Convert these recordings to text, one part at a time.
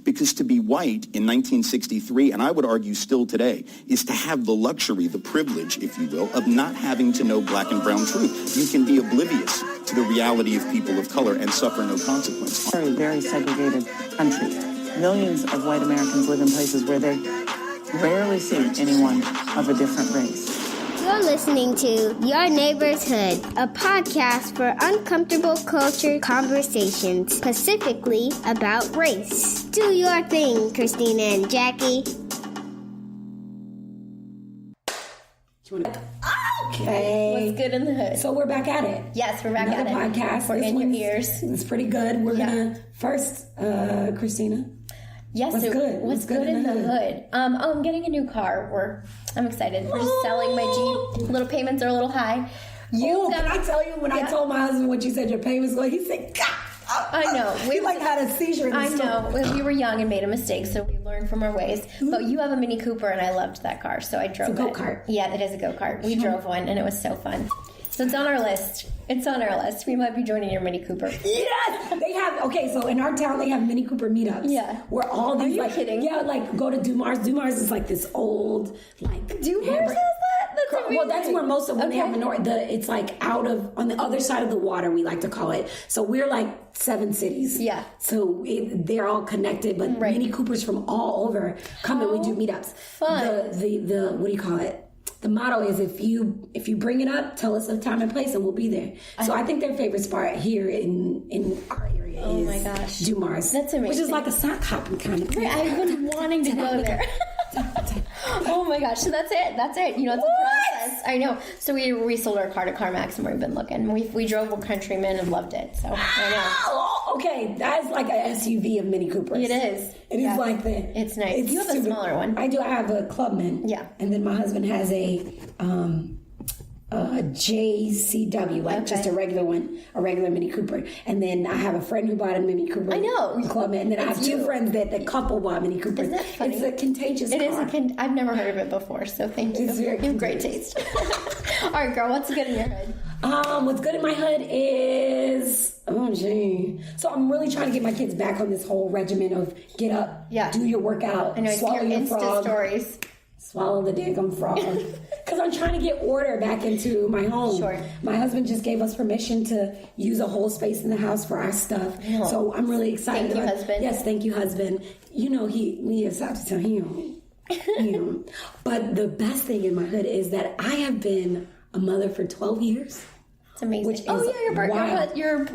Because to be white in 1963, and I would argue still today, is to have the luxury, the privilege, if you will, of not having to know black and brown truth. You can be oblivious to the reality of people of color and suffer no consequence. Very, very segregated country. Millions of white Americans live in places where they rarely see anyone of a different race. You're listening to Your Neighbor's Hood, a podcast for uncomfortable culture conversations, specifically about race. Do your thing, Christina and Jackie. Okay. What's good in the hood? So we're back at it. Yes, we're back at it. Another podcast. We're in your ears. It's pretty good. We're gonna first, Christina. Yes. What's good? What's good in the hood? I'm getting a new car. I'm excited. We're just selling my Jeep. Little payments are a little high. Can I tell you, when I told my husband what you said your payments were, he said, God. I know. We had a seizure in the store. I know. We were young and made a mistake, so we learned from our ways. Mm-hmm. But you have a Mini Cooper, and I loved that car, so I drove it. It's a go-kart. Yeah, it is a go-kart. We drove one, and it was so fun. So it's on our list. We might be joining your Mini Cooper. Yes! They have, so in our town, they have Mini Cooper meetups. Yeah. Where all these, Are you kidding? Yeah, go to Dumars. Dumars is like this old, Dumars has that? That's amazing. Well, that's where most of when they have it's out of, on the other side of the water, we like to call it. So we're like 7 cities. Yeah. So they're all connected, but Mini Coopers from all over come and we do meetups. Fun. The what do you call it? The motto is if you bring it up, tell us the time and place, and we'll be there. So I think their favorite spot here in our area is my gosh. Dumars. That's amazing. Which is like a sock hopping kind of thing. I've been wanting to go there. Oh my gosh. So that's it. You know, it's a process. I know. So we sold our car to CarMax and we've been looking. We drove a Countryman and loved it. So I know. Oh, okay. That's like an SUV of Mini Coopers. It is. It is like that. It's nice. You have a smaller one. I do. I have a Clubman. Yeah. And then my husband has a JCW, just a regular one, a regular Mini Cooper. And then I have a friend who bought a Mini Cooper. I know. Clubman. And then I have two friends that the couple bought Mini Coopers. Isn't that funny? It's a contagious car. It is. I've never heard of it before, so thank you. It's very You have great taste. All right, girl, what's good in your hood? What's good in my hood is, so I'm really trying to get my kids back on this whole regimen of get up, do your workout, I know, swallow your your Insta frog, stories. swallow the daggum frog. Because I'm trying to get order back into my home. Sure. My husband just gave us permission to use a whole space in the house for our stuff. Oh. So I'm really excited. Thank you, husband. Yes, thank you, husband. You know, we have to tell him. But the best thing in my hood is that I have been a mother for 12 years. It's amazing. Which is your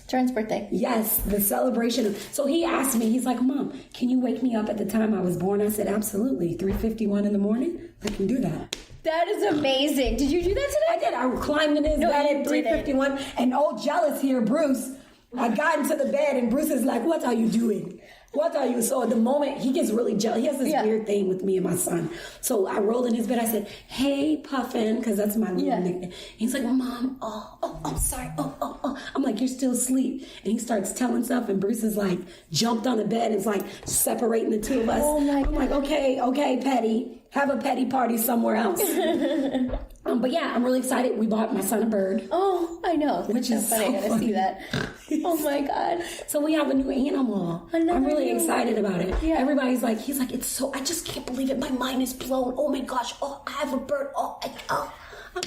Jordan's birthday. Yes, the celebration. So he asked me, he's like, Mom, can you wake me up at the time I was born? I said, absolutely. 3:51 in the morning? I can do that. That is amazing. Did you do that today? I did. I climbed in his bed at 3:51. And old jealous here, Bruce, I got into the bed and Bruce is like, what are you doing? What are you? So at the moment, he gets really jealous. He has this weird thing with me and my son. So I rolled in his bed. I said, hey, Puffin, because that's my little nickname. He's like, Mom, I'm sorry. I'm like, you're still asleep. And he starts telling stuff. And Bruce is like, jumped on the bed and is like separating the two of us. Oh my God. I'm like, okay, Petty. Have a petty party somewhere else. But yeah, I'm really excited. We bought my son a bird. Oh, I know. Which is funny. so I gotta funny. see that. Oh my God. So we have a new animal. I'm really excited about it. Yeah. Everybody's like, he's like, it's so, I just can't believe it. My mind is blown. Oh my gosh. Oh, I have a bird. I'm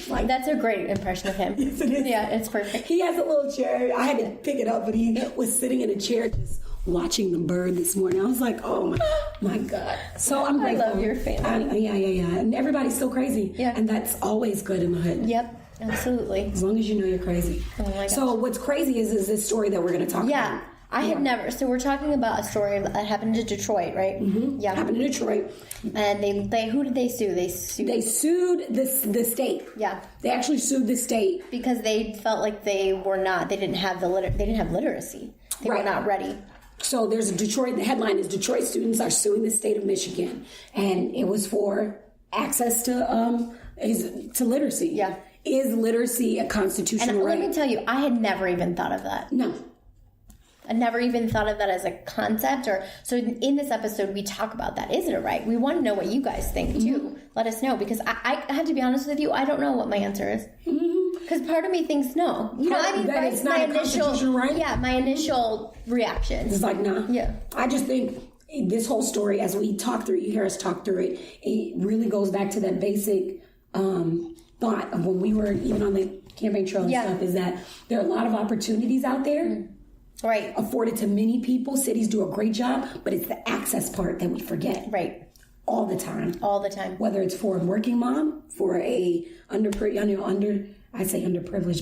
like, that's a great impression of him. Yes, it is. Yeah, it's perfect. He has a little chair. I had to pick it up, but he was sitting in a chair just watching the bird this morning. I was like, oh my God. So I'm grateful. I love your family. Yeah. And everybody's so crazy. Yeah. And that's always good in the hood. Yep, absolutely. As long as you know you're crazy. Oh my gosh. So what's crazy is this story that we're going to talk about. Yeah. I had never. So we're talking about a story that happened in Detroit, right? Mm-hmm. Yeah, happened in Detroit. And they who did they sue? They sued the state. Yeah, they actually sued the state because they felt like they didn't have literacy. They were not ready. So there's a Detroit. The headline is Detroit students are suing the state of Michigan, and it was for access to literacy. Yeah, is literacy a constitutional right? Let me tell you, I had never even thought of that. No. I never even thought of that as a concept. So in this episode, we talk about that. Is it a right? We want to know what you guys think, too. Mm-hmm. Let us know, because I have to be honest with you, I don't know what my answer is. Mm-hmm. Because part of me thinks no. You know, I mean, that right? it's not a constitutional right? Yeah, my initial reaction. It's like, nah. Yeah. I just think this whole story, as we talk through, you hear us talk through it, it really goes back to that basic thought of when we were even on the campaign trail and stuff, is that there are a lot of opportunities out there. Right. Afforded to many people. Cities do a great job, but it's the access part that we forget. Right. All the time. All the time. Whether it's for a working mom, for a underprivileged,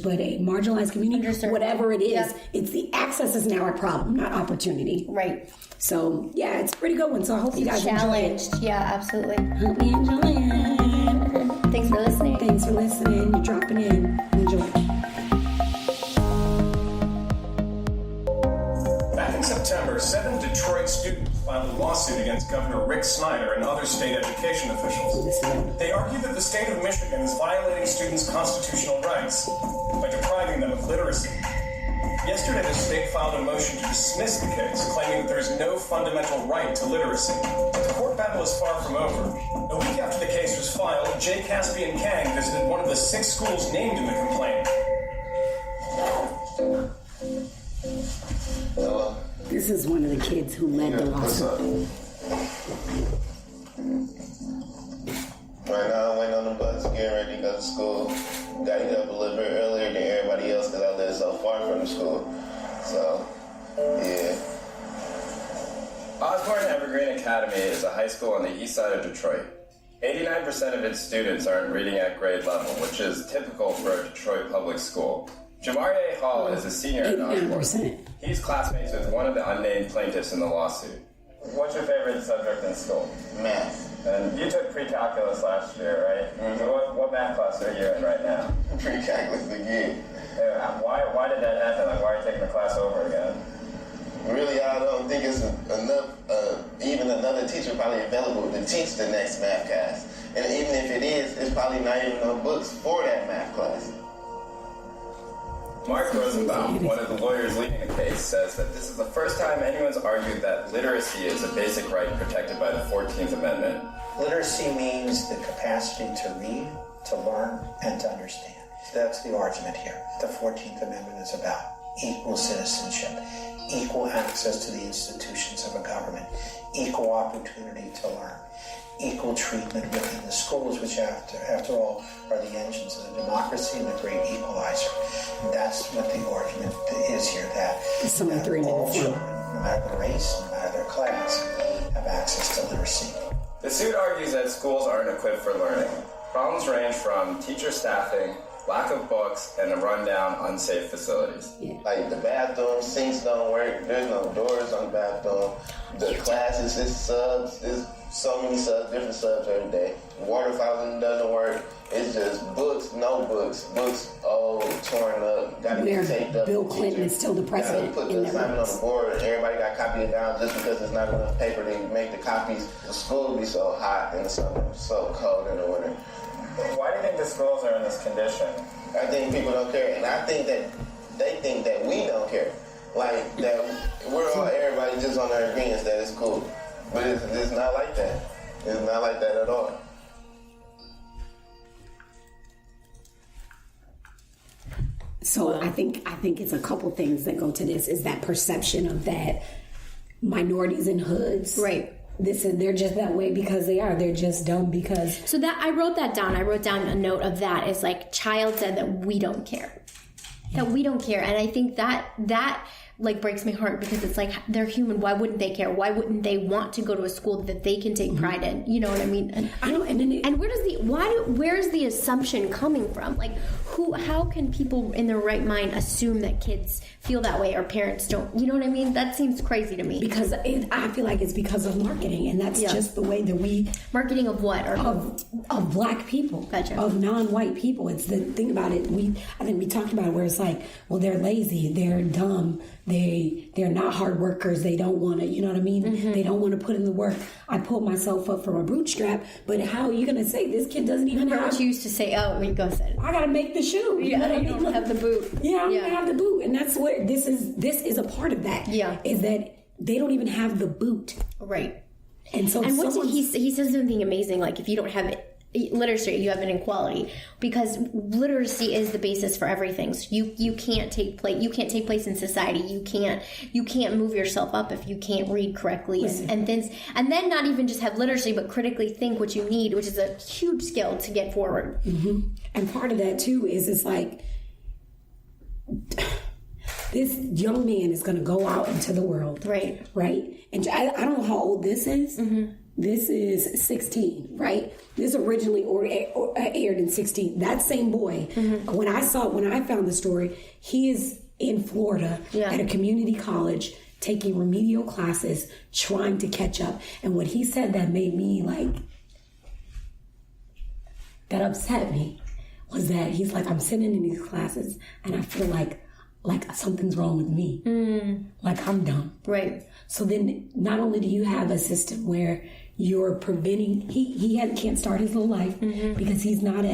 but a marginalized community, whatever it is, it's the access is now our problem, not opportunity. Right. So, yeah, it's a pretty good one. So I hope you guys challenged. enjoy it. Yeah, absolutely. Hope you enjoy it. Thanks for listening. Thanks for listening. You're dropping in. Enjoy. Back in September, 7 Detroit students filed a lawsuit against Governor Rick Snyder and other state education officials. They argue that the state of Michigan is violating students' constitutional rights by depriving them of literacy. Yesterday, the state filed a motion to dismiss the case, claiming that there is no fundamental right to literacy. But the court battle is far from over. A week after the case was filed, Jay Caspian Kang visited one of the 6 schools named in the complaint. Hello? This is one of the kids who led the lawsuit. Right now, I'm waiting on the bus, getting ready to go to school. Got to get up a little bit earlier than everybody else because I live so far from the school. So, yeah. Osborne Evergreen Academy is a high school on the east side of Detroit. 89% of its students aren't reading at grade level, which is typical for a Detroit public school. Jamarie Hall is a senior at Osborne. He's classmates with one of the unnamed plaintiffs in the lawsuit. What's your favorite subject in school? Math. And you took pre-calculus last year, right? Mm-hmm. So what math class are you in right now? Pre-calculus again. Why did that happen? Like, why are you taking the class over again? Really, I don't think it's enough, even another teacher probably available to teach the next math class. And even if it is, it's probably not even no books for that math class. Mark Rosenbaum, one of the lawyers leading the case, says that this is the first time anyone's argued that literacy is a basic right protected by the 14th Amendment. Literacy means the capacity to read, to learn, and to understand. That's the argument here. The 14th Amendment is about equal citizenship, equal access to the institutions of a government, equal opportunity to learn, equal treatment within the schools, which after all are the engines of the democracy and the great equalizer. And that's what the argument is here, that all children, no matter their race, no matter their class, have access to literacy. The suit argues that schools aren't equipped for learning. Problems range from teacher staffing, lack of books, and a rundown, unsafe facilities. Like the bathroom sinks don't work. There's no doors on the bathroom. The classes is subs. There's so many subs, different subs every day. Water fountain doesn't work. It's just books, no books. Books old, torn up, gotta get taped up. Bill Clinton is still the president. Put the assignment on the board and everybody got copied it down just because there's not enough paper to make the copies. The school be so hot in the summer, so cold in the winter. Why do you think the schools are in this condition? I think people don't care, and I think that they think that we don't care. Like, that we're all, everybody just on their agreement that it's cool. But it's not like that. It's not like that at all. So I think it's a couple things that go to this, is that perception of that minorities and hoods. Right. They're just that way because they are. They're just dumb because. So that I wrote that down. I wrote down a note of that. Is like, child said that we don't care. That we don't care. And I think that like breaks my heart, because it's like, they're human. Why wouldn't they care? Why wouldn't they want to go to a school that they can take pride in? You know what I mean? And I know. And where's the assumption coming from? Like, how can people in their right mind assume that kids feel that way or parents don't? You know what I mean? That seems crazy to me. Because I feel like it's because of marketing, and that's just the way that we marketing of what of black people, gotcha. Of non-white people. It's the thing about it. I think we talked about it, where it's like, well, they're lazy, they're dumb, they're not hard workers, they don't want to. You know what I mean? Mm-hmm. They don't want to put in the work. I pulled myself up from a bootstrap, but how are you going to say this kid doesn't even have? What you used to say? Oh, when you go said, I got to make the shoe. You know what I mean? Don't have the boot. Yeah, I don't have the boot, and that's where this is a part of that. Yeah, is that they don't even have the boot. Right. And so, and what did he says something amazing, like, if you don't have literacy, you have an inequality, because literacy is the basis for everything. So you can't take place in society. You can't move yourself up if you can't read correctly and then not even just have literacy, but critically think what you need, which is a huge skill to get forward. Mm-hmm. And part of that too is it's like this young man is going to go out into the world, right? And I don't know how old this is. Mm-hmm. This is 16, right? This originally aired in 16. That same boy, when I found the story, he is in Florida at a community college taking remedial classes, trying to catch up. And what he said that made me that upset me was that he's like, I'm sitting in these classes and I feel like something's wrong with me. Like I'm dumb. Right. So then not only do you have a system where you're preventing, he can't start his little life because he's not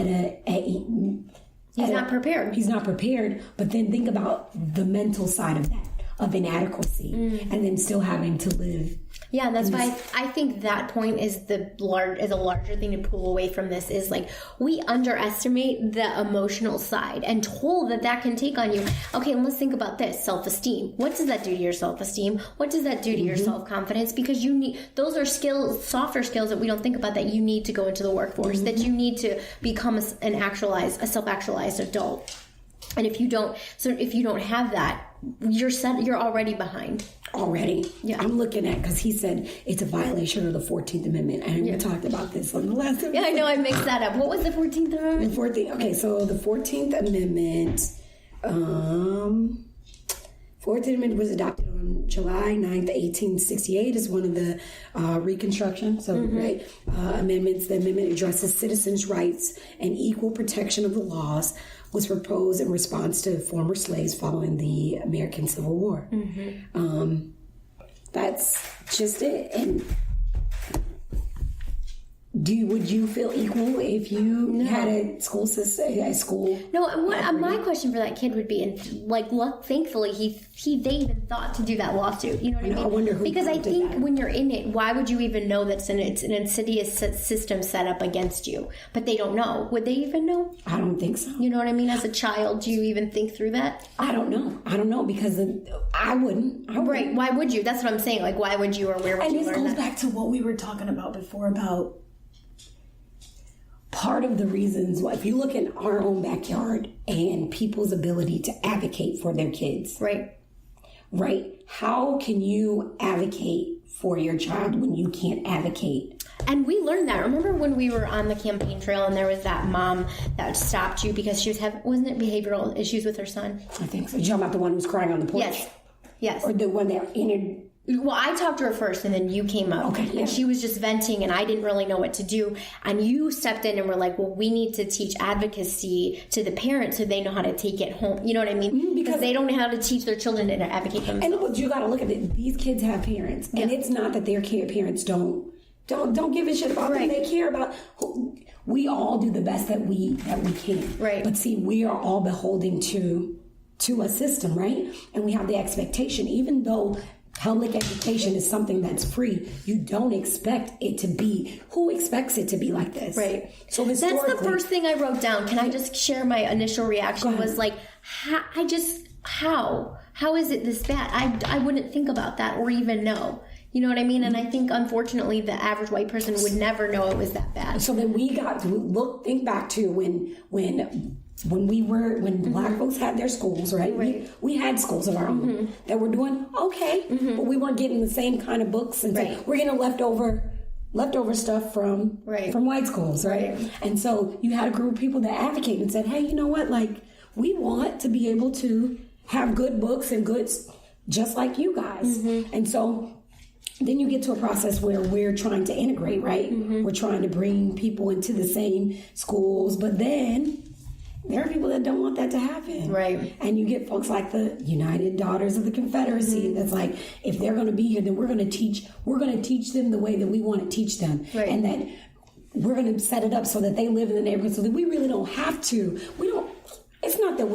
not prepared. He's not prepared. But then think about the mental side of that, of inadequacy, and then still having to live. Yeah, that's why I think that point is a larger thing to pull away from this, is like we underestimate the emotional side and toll that can take on you. Okay, and let's think about this. Self-esteem. What does that do to your self-esteem? What does that do to your self-confidence? Because those are skills, softer skills that we don't think about, that you need to go into the workforce, that you need to become a self-actualized adult. And if you don't have that, you're already behind. Already. Yeah. I'm looking at, because he said it's a violation of the 14th Amendment. And we talked about this on the last episode. Yeah, I know, I mixed that up. What was the 14th Amendment? So the 14th Amendment, 14th Amendment was adopted on July 9th, 1868. Is one of the Reconstruction amendments. The amendment addresses citizens' rights and equal protection of the laws, was proposed in response to former slaves following the American Civil War. That's just it. And would you feel equal if you had a school system, No, and my question for that kid would be, and thankfully they even thought to do that lawsuit. You know what I mean? I wonder who, because I think when you're in it, why would you even know that it's an insidious system set up against you? But they don't know. Would they even know? I don't think so. You know what I mean? As a child, do you even think through that? I don't know because I wouldn't. Right? Why would you? That's what I'm saying. Like, why would you, or where would you learn that? And this goes back to what we were talking about before about. Part of the reasons why, if you look in our own backyard and people's ability to advocate for their kids, right? How can you advocate for your child when you can't advocate? And we learned that. Remember when we were on the campaign trail and there was that mom that stopped you because she was wasn't it behavioral issues with her son? I think so. You're talking about the one who was crying on the porch? Yes. Or the one that entered. Well, I talked to her first, and then you came up. Okay, yeah. And she was just venting, and I didn't really know what to do. And you stepped in and were like, well, we need to teach advocacy to the parents so they know how to take it home. You know what I mean? Because they don't know how to teach their children to advocate for themselves. And you got to look at it. These kids have parents, and it's not that their parents don't give a shit about them. They care about. We all do the best that we can. Right. But see, we are all beholden to a system, right? And we have the expectation, even though public education is something that's free, you don't expect it to be. Who expects it to be like this? Right. So that's the first thing I wrote down. Can I just share my initial reaction? Was like, how is it this bad? I wouldn't think about that or even know. You know what I mean? And I think, unfortunately, the average white person would never know it was that bad. So then we got to think back to when Black folks had their schools, right? We had schools of our own that were doing okay, but we weren't getting the same kind of books, and so we're getting leftover stuff from white schools, right? And so you had a group of people that advocated and said, hey, you know what? Like, we want to be able to have good books and goods just like you guys. And so then you get to a process where we're trying to integrate, right? We're trying to bring people into the same schools, but then there are people that don't want that to happen. Right. And you get folks like the United Daughters of the Confederacy that's like, if they're going to be here, then we're going to teach them the way that we want to teach them. Right. And that we're going to set it up so that they live in the neighborhood so that we really don't have to. It's it's not that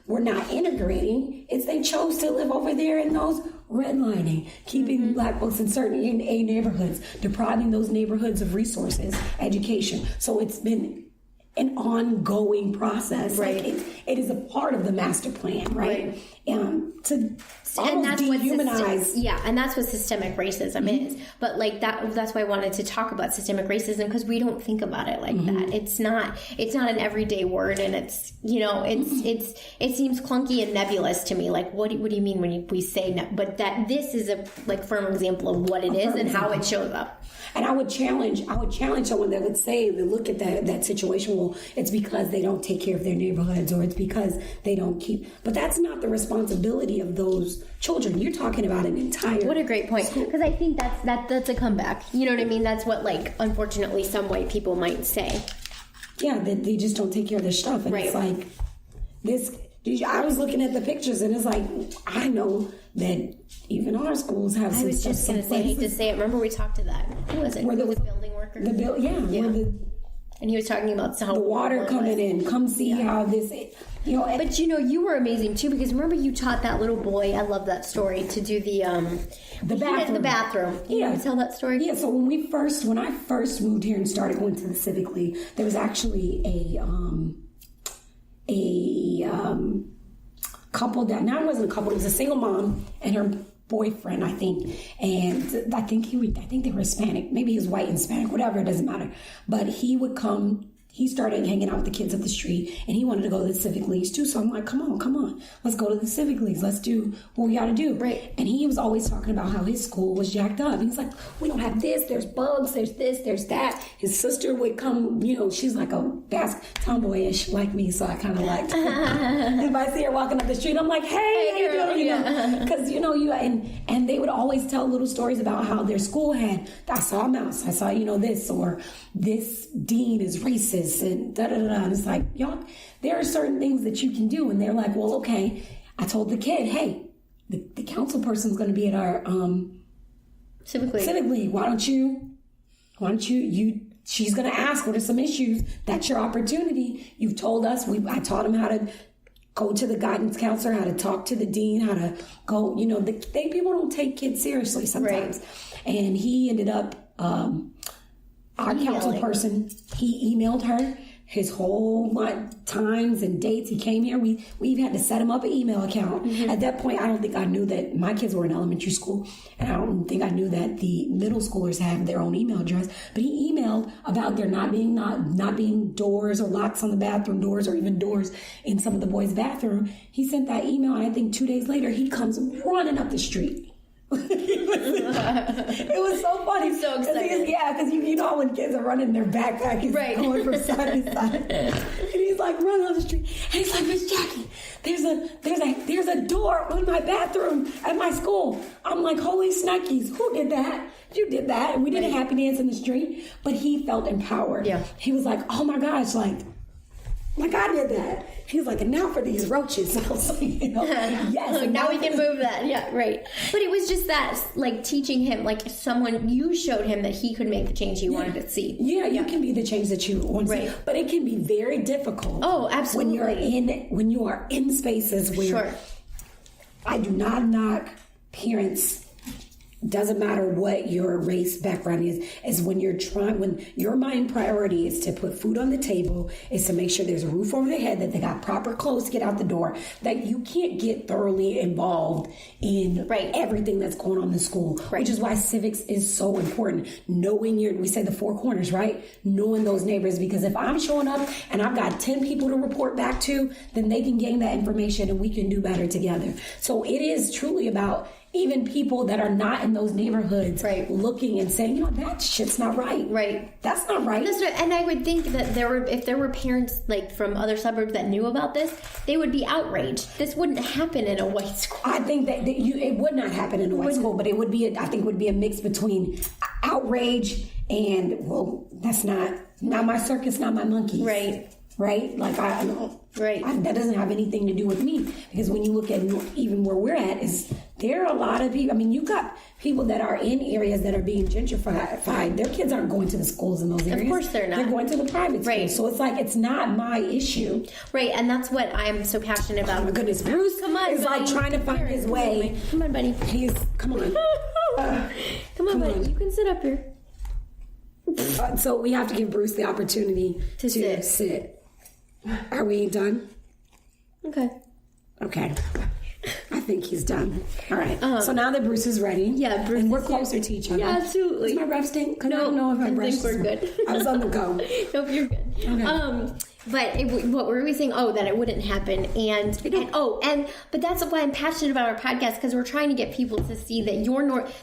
we're not integrating. It's they chose to live over there in those redlining, keeping black folks in certain A neighborhoods, depriving those neighborhoods of resources, education. So it's been an ongoing process. Right. Like it is a part of the master plan, right? To and that's what dehumanize. and that's what systemic racism is. But like that's why I wanted to talk about systemic racism, because we don't think about it like that. It's not an everyday word, and it's it seems clunky and nebulous to me. Like what do you mean when we say but that this is a like firm example of what it is and how it shows up. And I would challenge someone that would say, that look at that situation, well, it's because they don't take care of their neighborhoods, or it's because they don't keep. But that's not the responsibility of those children. You're talking about an entire. What a great point, because I think that's a comeback. You know what I mean? That's what, like, unfortunately, some white people might say. Yeah, that they just don't take care of their stuff, and it's like this. I was looking at the pictures, and it's like, I know that even our schools have. I was just going to say, I hate to say it. Remember we talked to that? Who was it? The building worker. And he was talking about how the water coming in. Come see how this. But you were amazing too, because remember you taught that little boy. I love that story, to do the bathroom. The bathroom. You want to tell that story? Yeah. So when I first moved here and started going to the Civic League, there was actually a couple that now it wasn't a couple. It was a single mom and her boyfriend, I think, and I think they were Hispanic. Maybe he was white and Hispanic, whatever. It doesn't matter. But he would come. He started hanging out with the kids up the street, and he wanted to go to the Civic Leagues too. So I'm like, come on, let's go to the Civic Leagues. Let's do what we got to do. Right. And he was always talking about how his school was jacked up. He's like, we don't have this. There's bugs. There's this. There's that. His sister would come. She's like a tomboyish like me, so I kind of liked her. If I see her walking up the street, I'm like, hey, how you doing? Because and they would always tell little stories about how their school had. I saw a mouse. I saw this, or this dean is racist. And and it's like, y'all, there are certain things that you can do, and they're like, well, okay. I told the kid, hey, the council person's going to be at our Civic League. Why don't you? She's going to ask what are some issues. That's your opportunity. You've told us. I taught him how to go to the guidance counselor, how to talk to the dean, how to go. People don't take kids seriously sometimes, and he ended up. Our council person, he emailed her his whole times and dates. He came here. We even had to set him up an email account. At that point, I don't think I knew that my kids were in elementary school, and I don't think I knew that the middle schoolers have their own email address. But he emailed about there not being doors or locks on the bathroom doors, or even doors in some of the boys' bathroom. He sent that email, and I think 2 days later, he comes running up the street. It was so funny. So excited. Because you know when kids are running their backpack, he's going from side to side, and he's like running on the street, and he's like, Miss Jackie, there's a door on my bathroom at my school. I'm like, holy snuckies, who did that? You did that. And we did a happy dance in the street, but he felt empowered. Yeah. He was like, oh my gosh, like I did that. He was like, and now for these roaches. I was like, yes. Now we can move that. Yeah, right. But it was just that, like, teaching him, like, you showed him that he could make the change he wanted to see. Yeah, you can be the change that you want to see. But it can be very difficult. Oh, absolutely. When you are in spaces where I do not knock parents. Doesn't matter what your race background is when your main priority is to put food on the table, is to make sure there's a roof over their head, that they got proper clothes to get out the door, that you can't get thoroughly involved in everything that's going on in the school, which is why civics is so important. Knowing we say the four corners, right? Knowing those neighbors, because if I'm showing up and I've got 10 people to report back to, then they can gain that information and we can do better together. So it is truly about even people that are not in those neighborhoods looking and saying, that shit's not right. Right. That's not right. And I would think that if there were parents like from other suburbs that knew about this, they would be outraged. This wouldn't happen in a white school. I think that it would not happen in a white school, but it would be I think it would be a mix between outrage and, well, that's not my circus, not my monkeys. Right? Like, that doesn't have anything to do with me. Because when you look at even where we're at, is there are a lot of people. I mean, you've got people that are in areas that are being gentrified. Their kids aren't going to the schools in those areas. Of course they're not. They're going to the private schools. Right. So it's like, it's not my issue. Right, and that's what I'm so passionate about. Oh my goodness, Bruce Come on, is like buddy. trying to find his way. Come on, buddy. Come on. Come on, buddy. You can sit up here. So we have to give Bruce the opportunity to sit. Are we done? Okay. Okay. I think he's done. All right. So now that Bruce is ready, Bruce, and we're closer to each other. Yeah, absolutely. Does my breath stink? Because I No, don't know if I I brushed. think we're good. I was on the go. Nope, you're good. Okay. But what were we saying? Oh, that it wouldn't happen, but that's why I'm passionate about our podcast, because we're trying to get people to see that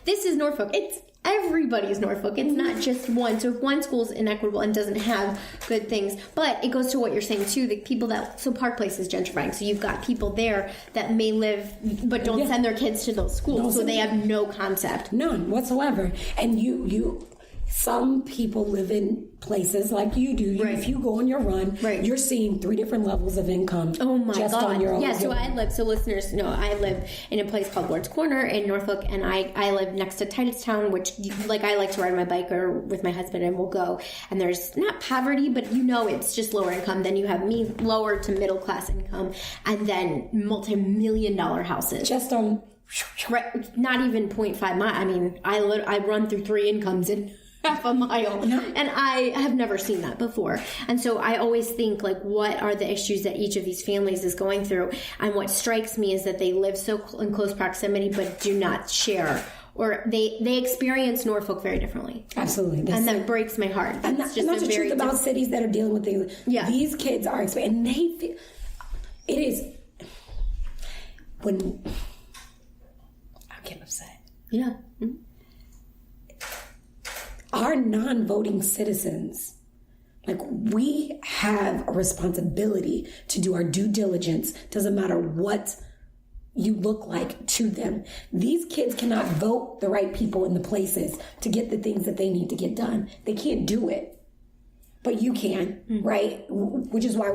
this is Norfolk. It's everybody's Norfolk. It's not just one. So if one school's inequitable and doesn't have good things, but it goes to what you're saying too. The people so Park Place is gentrifying. So you've got people there that may live but don't send their kids to those schools, so they have no concept, none whatsoever. And some people live in places like you do. If you go on your run, you're seeing 3 different levels of income. Oh my just God. on your own. Yeah, so listeners know I live in a place called Ward's Corner in Norfolk, and I live next to Titustown, which I like to ride my bike or with my husband, and we'll go. And there's not poverty, but it's just lower income. Then you have me, lower to middle class income, and then multi-million-dollar houses. Just on... Right, not even 0.5 mile. I mean, I run through 3 incomes in half a mile, and I have never seen that before. And so I always think, like, what are the issues that each of these families is going through? And what strikes me is that they live so in close proximity but do not share, or they experience Norfolk very differently. Absolutely. And that breaks my heart. And that's the truth about cities that are dealing with things. Yeah. These kids are experiencing, and they feel, it is, when I get upset. Yeah. Mm-hmm. Our non-voting citizens, like, we have a responsibility to do our due diligence. Doesn't matter what you look like to them. These kids cannot vote the right people in the places to get the things that they need to get done. They can't do it. But you can, right? Which is why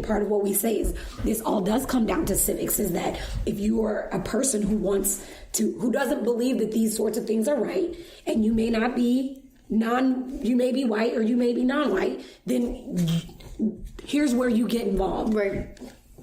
part of what we say is this all does come down to civics, is that if you are a person who doesn't believe that these sorts of things are right, and you may not be you may be white or you may be non-white, then here's where you get involved. Right.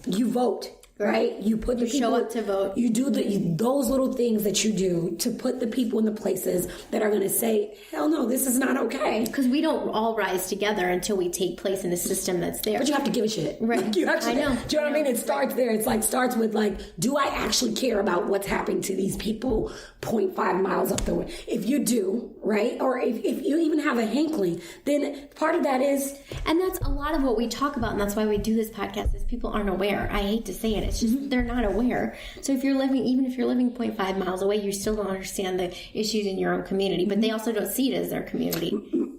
You vote. Right? You put the people, show up to vote. You do those little things that you do to put the people in the places that are going to say, hell no, this is not okay. Because we don't all rise together until we take place in a system that's there. But you have to give a shit. Right. Like, I know. Do you know what I mean? It starts there. It's like, starts with like, do I actually care about what's happening to these people 0.5 miles up the way? If you do, right? Or if you even have a hankling, then part of that is... And that's a lot of what we talk about, and that's why we do this podcast, is people aren't aware. I hate to say it. It's just they're not aware. So even if you're living 0.5 miles away, you still don't understand the issues in your own community, but they also don't see it as their community.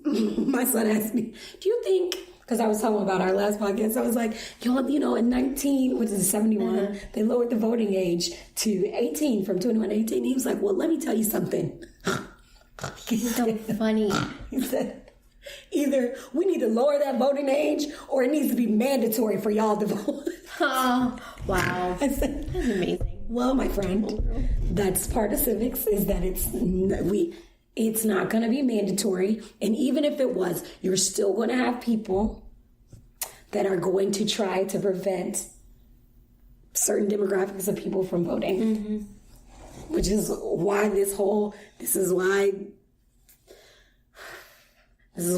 My son asked me, do you think, because I was talking about our last podcast, I was like, in 71, they lowered the voting age to 18, from 21 to 18. He was like, well, let me tell you something. It's so funny. He said, either we need to lower that voting age, or it needs to be mandatory for y'all to vote. Oh, wow. I said, that's amazing. Well, my friend, that's part of civics, is that it's not going to be mandatory. And even if it was, you're still going to have people that are going to try to prevent certain demographics of people from voting. Which is why this is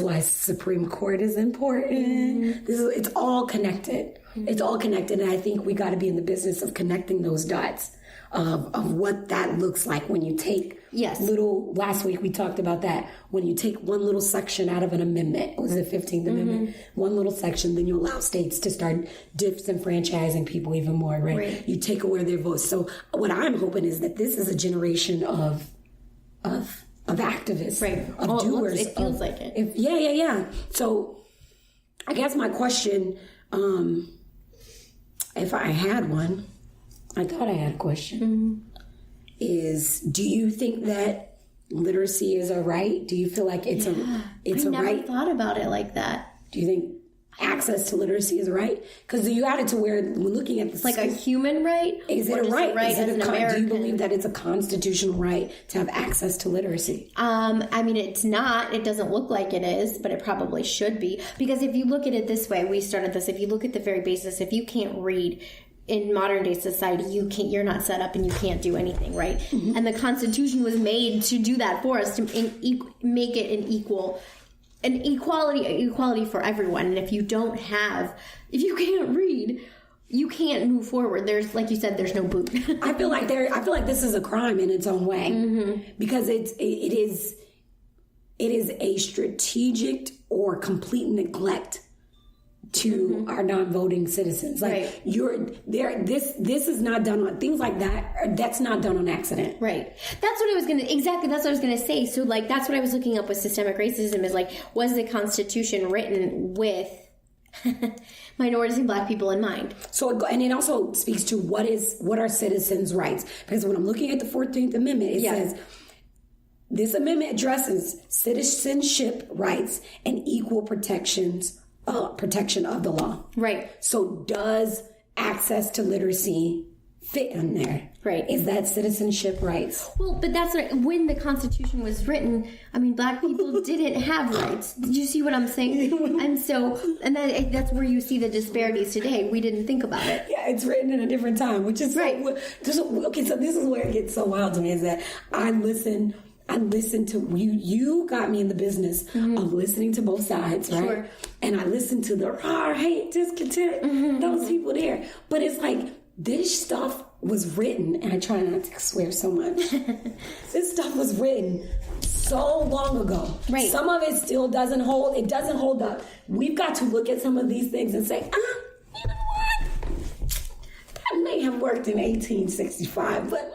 why Supreme Court is important. It's all connected. It's all connected, and I think we got to be in the business of connecting those dots of what that looks like when you take last week we talked about that. When you take one little section out of an amendment, was it 15th Amendment? One little section, then you allow states to start disenfranchising people even more, right? You take away their votes. So what I'm hoping is that this is a generation of activists, of doers. It feels like it. Yeah. So I guess my question, if I had one, I thought I had a question, is, do you think that literacy is a right? Do you feel like it's a right? I never thought about it like that. Do you think? access to literacy is a right? Because you got it to where we're looking at this like a human right. Is it a right? Is it do you believe that it's a constitutional right to have access to literacy? I mean, it's not. It doesn't look like it is, but it probably should be. Because if you look at it this way, we started this. If you look at the very basis, if you can't read in modern day society, you're not set up and you can't do anything, right? Mm-hmm. And the Constitution was made to do that for us, to make it an equality for everyone. And if you can't read, you can't move forward. There's, like you said, there's no boot. I feel like this is a crime in its own way, mm-hmm. because it is a strategic or complete neglect to mm-hmm. our non-voting citizens. Like, right. This is not done on things like that. That's not done on accident. Right. That's what I was going to say. So like, that's what I was looking up with systemic racism is like, was the Constitution written with minorities and Black people in mind? And it also speaks to what are citizens' rights? Because when I'm looking at the 14th Amendment, it says, this amendment addresses citizenship rights and equal protection of the law. Right. So does access to literacy fit in there? Right. Is that citizenship rights? Well, but that's not, when the Constitution was written, I mean, Black people didn't have rights. Did you see what I'm saying? And that's where you see the disparities today. We didn't think about it. Yeah, it's written in a different time, which is right. So this is where it gets so wild to me, is that I listen to you got me in the business mm-hmm. of listening to both sides, right? Sure. And I listen to the hate, discontent, mm-hmm. those people there. But it's like, this stuff was written, and I try not to swear so much. This stuff was written so long ago. Right. Some of it still doesn't hold. It doesn't hold up. We've got to look at some of these things and say, you know what? That may have worked in 1865, but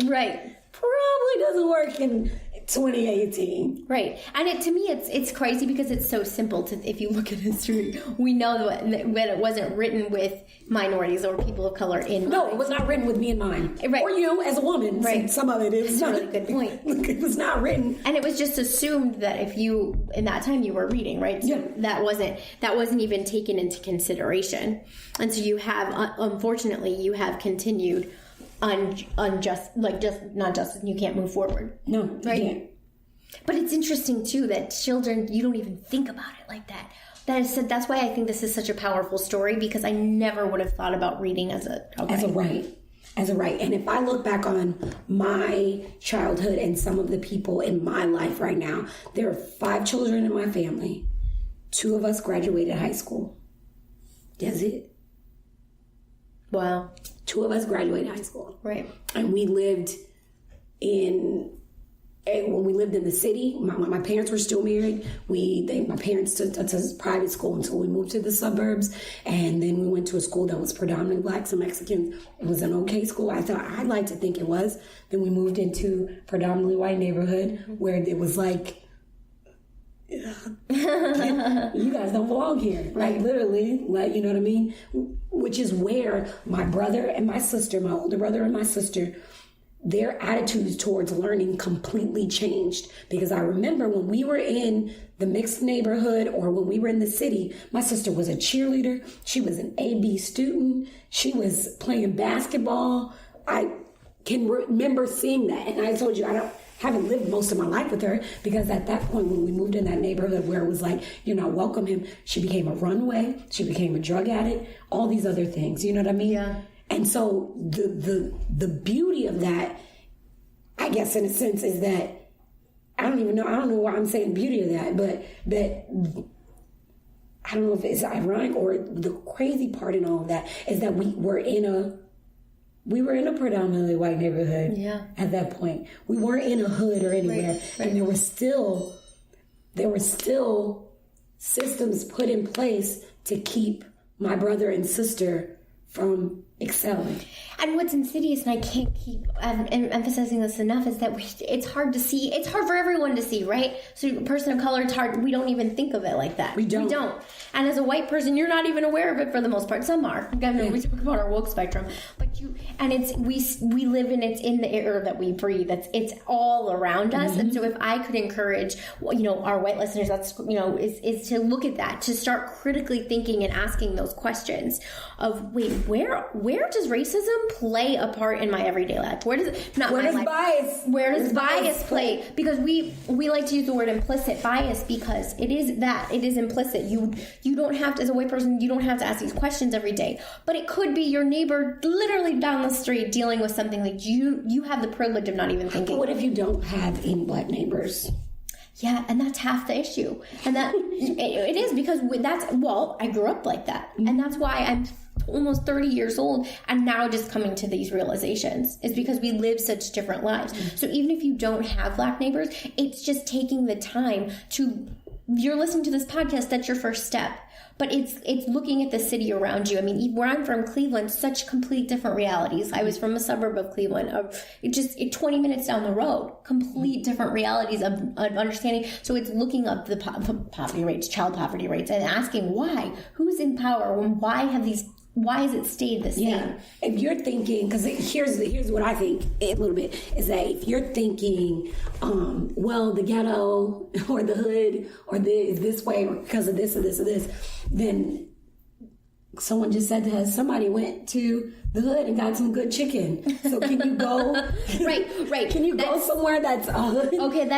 right. Probably doesn't work in 2018. Right. And to me, it's crazy because it's so simple. If you look at history, we know that it wasn't written with minorities or people of color in mind. No, it was not written with me in mind. Right. Or you as a woman. Right. Some of it is. That's a really good point. It was not written. And it was just assumed that if you, in that time, you were reading, right? So that wasn't even taken into consideration. And so you have, unfortunately, you have continued unjust, like just not justice, and you can't move forward. No, right? You can't. But it's interesting too that children, you don't even think about it like that. That's why I think this is such a powerful story, because I never would have thought about reading as a right. And if I look back on my childhood and some of the people in my life right now, there are 5 children in my family. 2 of us graduated high school. That's it. Wow. 2 of us graduated high school. Right. And we lived when we lived in the city, my parents were still married. My parents took us to private school until we moved to the suburbs. And then we went to a school that was predominantly Blacks and Mexicans. It was an okay school. I'd like to think it was. Then we moved into predominantly white neighborhood where it was like, you guys don't belong here. Like, literally, like, you know what I mean? Which is where my brother and my sister, my older brother and my sister, their attitudes towards learning completely changed. Because I remember when we were in the mixed neighborhood or when we were in the city, my sister was a cheerleader. She was an AB student. She was playing basketball. I can remember seeing that. And I told you, haven't lived most of my life with her, because at that point when we moved in that neighborhood where it was like, you're not welcome him, she became a runaway, she became a drug addict, all these other things, you know what I mean? Yeah. And so the beauty of that, I guess in a sense, is that I don't know why I'm saying beauty of that, but that I don't know if it's ironic or the crazy part in all of that is that we were in a predominantly white neighborhood at that point. We weren't in a hood or anywhere. Right. And there were still systems put in place to keep my brother and sister from excelling. And what's insidious, and I can't keep emphasizing this enough, is that it's hard to see. It's hard for everyone to see, right? So a person of color, it's hard. We don't even think of it like that. We don't. And as a white person, you're not even aware of it for the most part. Some are. Again, we talk about our woke spectrum. But we live in, it's in the air that we breathe. It's all around us. Mm-hmm. And so if I could encourage, our white listeners, that's, is to look at that, to start critically thinking and asking those questions of, wait, where does racism play a part in my everyday life? Where does bias play? Because we like to use the word implicit bias, because it is implicit. You don't have to, as a white person, you don't have to ask these questions every day, but it could be your neighbor literally down the street dealing with something like you have the privilege of not even thinking. But what if you don't have any black neighbors? Yeah, and that's half the issue. And that it is, because I grew up like that. Mm-hmm. And that's why I'm almost 30 years old and now just coming to these realizations, is because we live such different lives. Mm-hmm. So even if you don't have black neighbors, it's just taking the time you're listening to this podcast, that's your first step. But it's looking at the city around you. I mean, where I'm from, Cleveland, such complete different realities. I was from a suburb of Cleveland, 20 minutes down the road, complete different realities of understanding. So it's looking up the poverty rates, child poverty rates, and asking why, who's in power, and why has it stayed the same? Yeah. If you're thinking, because here's what I think a little bit, is that if you're thinking, the ghetto or the hood or is this way because of this or this or this, then someone just said to us, somebody went to the hood and got some good chicken. So can you go? Right. Can you go somewhere that's a hood? Okay,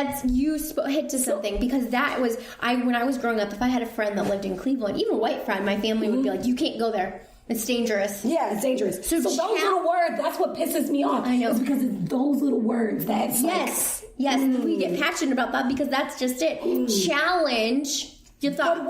hit to something, because that was, when I was growing up, if I had a friend that lived in Cleveland, even a white friend, my family would be like, you can't go there. It's dangerous. Yeah, it's dangerous. So those little words, that's what pisses me off. I know. It's because it's those little words that's Yes, we get passionate about that, because that's just it. Challenge your thoughts.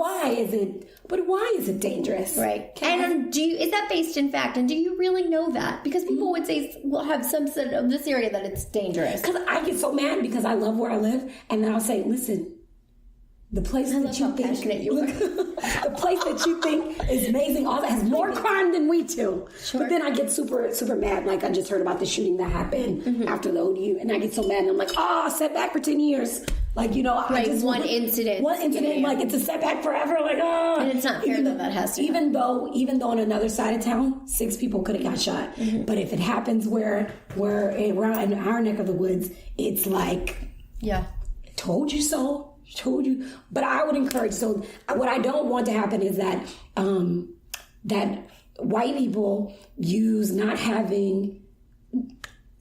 But why is it dangerous? Right. Is that based in fact? And do you really know that? Because people would say, we'll have some sense of this area that it's dangerous. Because I get so mad because I love where I live, and then I'll say, listen, the place that you think is amazing, all that has more crime than we do. Sure. But then I get super, super mad. Like, I just heard about the shooting that happened after the ODU, and I get so mad, and I'm like, setback for 10 years. Like, one incident, like it's a setback forever. Like, and it's not fair that has to. Even though on another side of town, 6 people could have got shot. Mm-hmm. But if it happens where around in our neck of the woods, it's like, told you so. Told you. But I would encourage, so what I don't want to happen is that white people use not being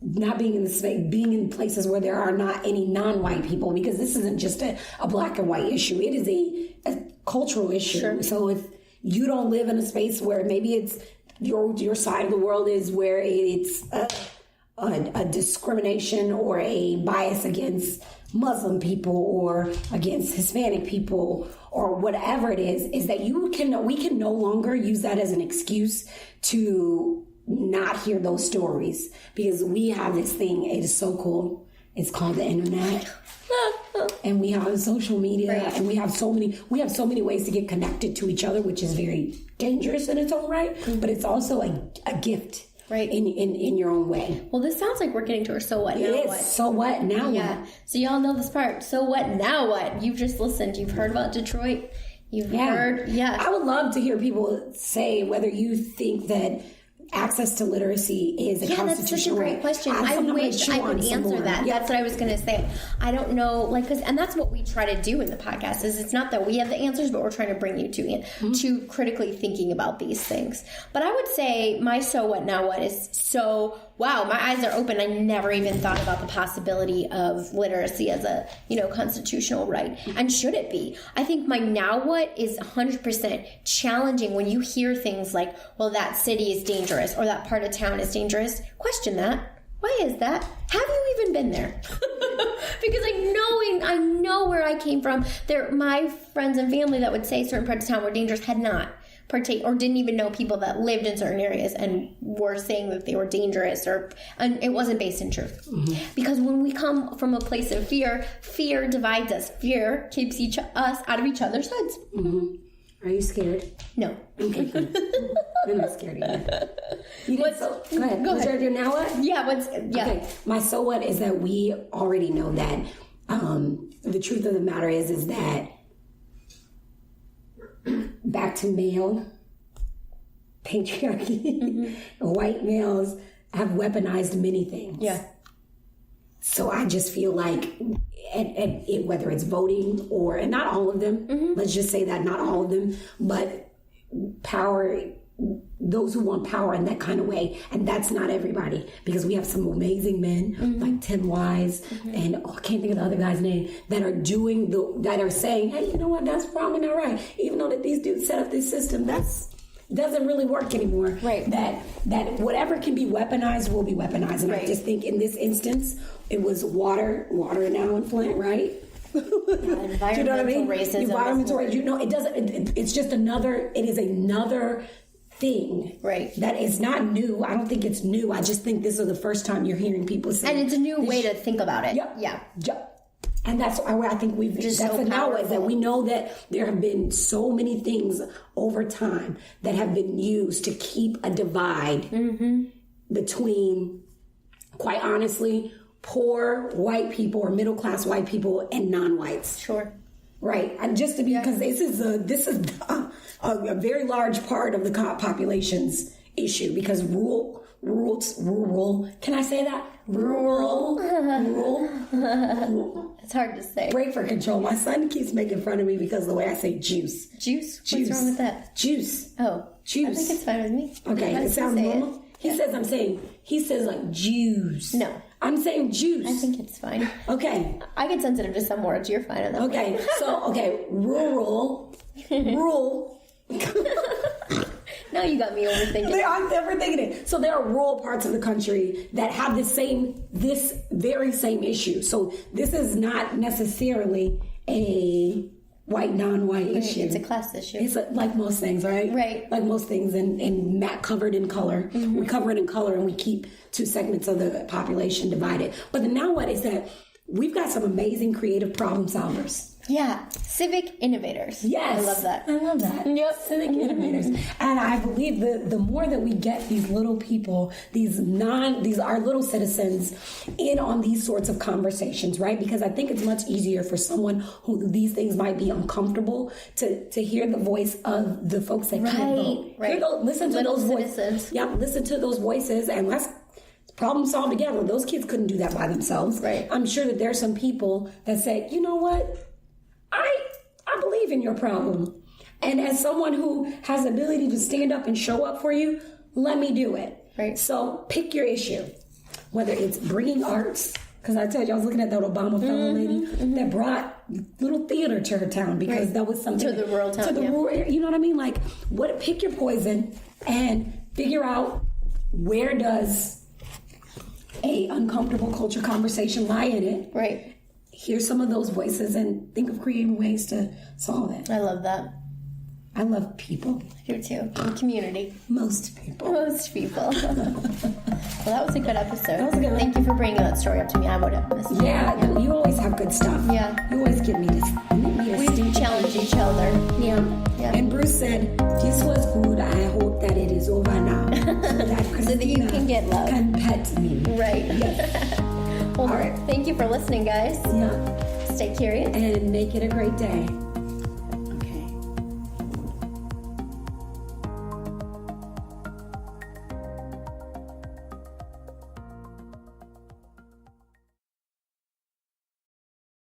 in the space, being in places where there are not any non-white people, because this isn't just a black and white issue. It is a cultural issue. Sure. So if you don't live in a space where maybe it's your side of the world is where it's a discrimination or a bias against Muslim people or against Hispanic people or whatever it is that we can no longer use that as an excuse to not hear those stories, because we have this thing, it is so cool, it's called the internet. And we have social media, and we have so many ways to get connected to each other, which is very dangerous in its own right, but it's also a gift. Right. In your own way. Well, this sounds like we're getting to our so what, now what. So what, now what? So y'all know this part. So what, now what? You've just listened. You've heard about Detroit. You've heard. Yeah. I would love to hear people say whether you think that access to literacy is a constitutional right. That's such a great question. I wish I could answer that. Yeah. That's what I was going to say. I don't know, and that's what we try to do in the podcast, is it's not that we have the answers, but we're trying to bring you to critically thinking about these things. But I would say my so what, now what is wow, my eyes are open. I never even thought about the possibility of literacy as a, constitutional right. And should it be? I think my now what is 100% challenging when you hear things like, well, that city is dangerous or that part of town is dangerous. Question that. Why is that? Have you even been there? Because I know where I came from. My friends and family that would say certain parts of town were dangerous had not partake or didn't even know people that lived in certain areas and were saying that they were dangerous, and it wasn't based in truth. Mm-hmm. Because when we come from a place of fear divides us. Fear keeps us out of each other's heads. Mm-hmm. Are you scared? No. Okay, good. I'm not scared of you. Go ahead. Go ahead. Your now what? Yeah, Okay, my so what is that we already know that the truth of the matter is that back to male patriarchy, white males have weaponized many things. Yeah. So I just feel like, whether it's voting and not all of them, let's just say that not all of them, but power, those who want power in that kind of way, and that's not everybody, because we have some amazing men like Tim Wise and I can't think of the other guy's name that are saying, hey, you know what, that's probably not right, even though that these dudes set up this system, that's doesn't really work anymore. Right. That whatever can be weaponized will be weaponized. And I just think in this instance, it was water now in Flint, right? Environmental you know what I mean? racism. Environmental racism. It doesn't. It's just another. It is another thing. Right. That is not new. I don't think it's new. I just think this is the first time you're hearing people say. And it's a new way to think about it. Yep. Yeah. Yep. And that's why I think that's so now powerful. is that we know that there have been so many things over time that have been used to keep a divide between, quite honestly, poor white people or middle class white people and non-whites. Sure. Right. And just to be because this is a very large part of the population's issue, because rural. Can I say that? Rural. It's hard to say. Break for control. My son keeps making fun of me because of the way I say juice. Juice? What's wrong with that? Juice. Oh. Juice. I think it's fine with me. Okay. It sounds normal. He says like juice. No. I'm saying juice. I think it's fine. Okay. I get sensitive to some words. You're fine on that. Okay. Rural. Now you got me overthinking. I'm overthinking it. So there are rural parts of the country that have this very same issue. So this is not necessarily a white, non-white issue. It's a class issue. It's like most things, right? Right. Like most things, and covered in color. We cover it in color, and we keep two segments of the population divided. But the now what is that we've got some amazing creative problem solvers. Yeah, civic innovators. Yes. I love that. I love that. Yep. Civic innovators. And I believe the more that we get these little people, these our little citizens in on these sorts of conversations, right? Because I think it's much easier for someone who these things might be uncomfortable to hear the voice of the folks that can't vote. Right. Listen to Little those citizens. voices. Yeah, listen to those voices and let's problem solve together. Those kids couldn't do that by themselves. Right. I'm sure that there's some people that say, you know what? I believe in your problem. And as someone who has the ability to stand up and show up for you, let me do it. Right. So pick your issue. Whether it's bringing arts, because I told you I was looking at that Obama fellow lady that brought little theater to her town because that was something. To the rural town. To the rural area. You know what I mean? Like, pick your poison and figure out where does a uncomfortable culture conversation lie in it. Right. Hear some of those voices and think of creative ways to solve it. I love that. I love people. I do too. And community. Most people. Most people. Well, that was a good episode. That was a good one. Thank you for bringing that story up to me. I would have missed it. Yeah, you always have good stuff. Yeah. You always give me this. We challenge each other. Yeah. Yeah. And Bruce said, this was good. I hope that it is over now. So that you can get love. Can pet me. Right. Yes. Well, all right. Thank you for listening, guys. Yeah. Stay curious. And make it a great day.